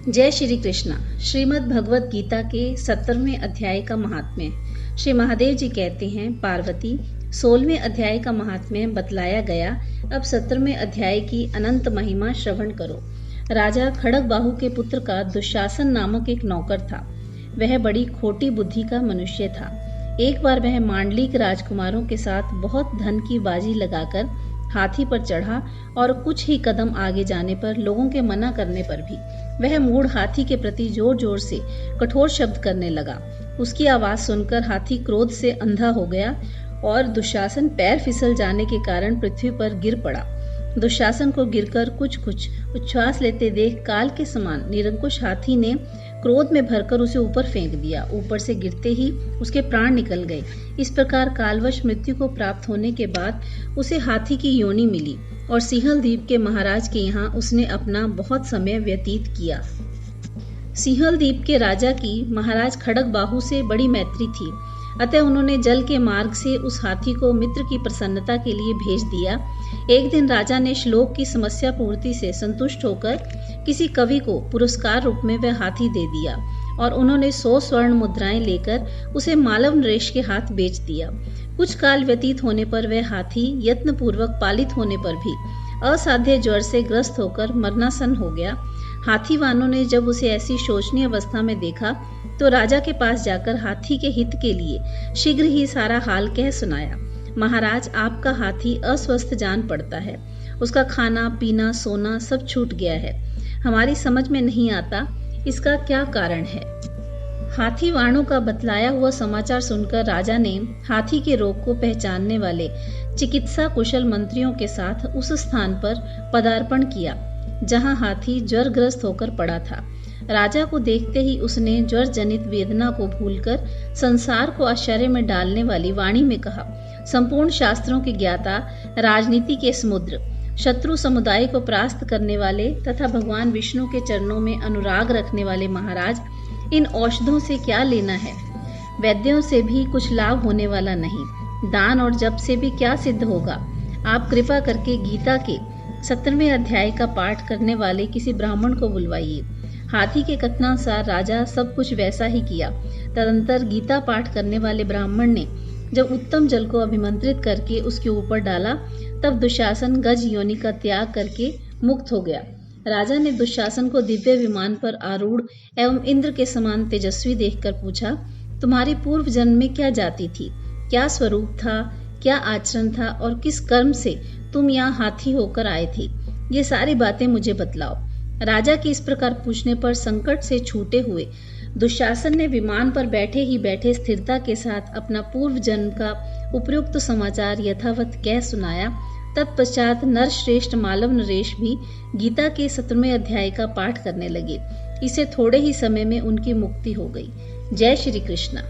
जय श्री कृष्णा। श्रीमद् भगवत गीता के 17वें अध्याय का महात्म्य। श्री महादेव जी कहते हैं, पार्वती 16वें अध्याय का महात्म्य बतलाया गया। अब 17वें अध्याय की अनंत महिमा श्रवण करो। राजा खड़गबाहु के पुत्र का दुशासन नामक एक नौकर था। वह बड़ी खोटी बुद्धि का मनुष्य था। एक बार वह मांडलिक राजकुमारों के साथ बहुत धन की बाजी लगाकर हाथी पर चढ़ा और कुछ ही कदम आगे जाने पर लोगों के मना करने पर भी वह मूढ़ हाथी के प्रति जोर जोर से कठोर शब्द करने लगा। उसकी आवाज सुनकर हाथी क्रोध से अंधा हो गया और दुशासन पैर फिसल जाने के कारण पृथ्वी पर गिर पड़ा। दुशासन को गिरकर कुछ उच्छ्वास लेते देख काल के समान निरंकुश हाथी ने क्रोध में भरकर उसे ऊपर फेंक दिया। ऊपर से गिरते ही उसके प्राण निकल गए। इस प्रकार कालवश मृत्यु को प्राप्त होने के बाद उसे हाथी की योनि मिली और सिंहल द्वीप के महाराज के यहाँ उसने अपना बहुत समय व्यतीत किया। सिंहल द्वीप के राजा की महाराज खड़गबाहु से बड़ी मैत्री थी, अतः उन्होंने जल के मार्ग से उस हाथी को मित्र की प्रसन्नता के लिए भेज दिया। एक दिन राजा ने श्लोक की समस्या पूर्ति से संतुष्ट होकर किसी कवि को पुरस्कार रूप में वह हाथी दे दिया और उन्होंने 100 स्वर्ण मुद्राएं लेकर उसे मालव नरेश के हाथ बेच दिया। कुछ काल व्यतीत होने पर वह हाथी यत्न पूर्वक पालित होने पर भी असाध्य ज्वर से ग्रस्त होकर मरणासन हो गया। हाथीवानों ने जब उसे ऐसी शोचनीय अवस्था में देखा तो राजा के पास जाकर हाथी के हित के लिए शीघ्र ही सारा हाल कह सुनाया। महाराज, आपका हाथी अस्वस्थ जान पड़ता है। उसका खाना पीना सोना सब छूट गया है। हमारी समझ में नहीं आता इसका क्या कारण है। हाथीवानों का बतलाया हुआ समाचार सुनकर राजा ने हाथी के रोग को पहचानने वाले चिकित्सा कुशल मंत्रियों के साथ उस स्थान पर पदार्पण किया जहां हाथी ज्वरग्रस्त होकर पड़ा था। राजा को देखते ही उसने ज्वर जनित वेदना को भूलकर संसार को आश्चर्य में डालने वाली वाणी में कहा, संपूर्ण शास्त्रों के ज्ञाता, राजनीति के समुद्र, शत्रु समुदाय को परास्त करने वाले तथा भगवान विष्णु के चरणों में अनुराग रखने वाले महाराज, इन औषधों से क्या लेना है। वैद्यों से भी कुछ लाभ होने वाला नहीं। दान और जप से भी क्या सिद्ध होगा। आप कृपा करके गीता के 17वें अध्याय का पाठ करने वाले किसी ब्राह्मण को बुलवाइए। हाथी के कथनानुसार राजा सब कुछ वैसा ही किया। तदंतर गीता पाठ करने वाले ब्राह्मण ने जब उत्तम जल को अभिमंत्रित करके उसके ऊपर डाला तब दुशासन गज योनि का त्याग करके मुक्त हो गया। राजा ने दुशासन को दिव्य विमान पर आरूढ़ एवं इंद्र के समान तेजस्वी देखकर पूछा, तुम्हारी पूर्व जन्म में क्या जाति थी, क्या स्वरूप था, क्या आचरण था और किस कर्म से तुम यहाँ हाथी होकर आए थे। ये सारी बातें मुझे बतलाओ। राजा के इस प्रकार पूछने पर संकट से छूटे हुए दुशासन ने विमान पर बैठे ही बैठे स्थिरता के साथ अपना पूर्व जन्म का उपयुक्त समाचार यथावत कह सुनाया। तत्पश्चात नरश्रेष्ठ मालव नरेश भी गीता के 17वें अध्याय का पाठ करने लगे। इसे थोड़े ही समय में उनकी मुक्ति हो गई। जय श्री कृष्णा।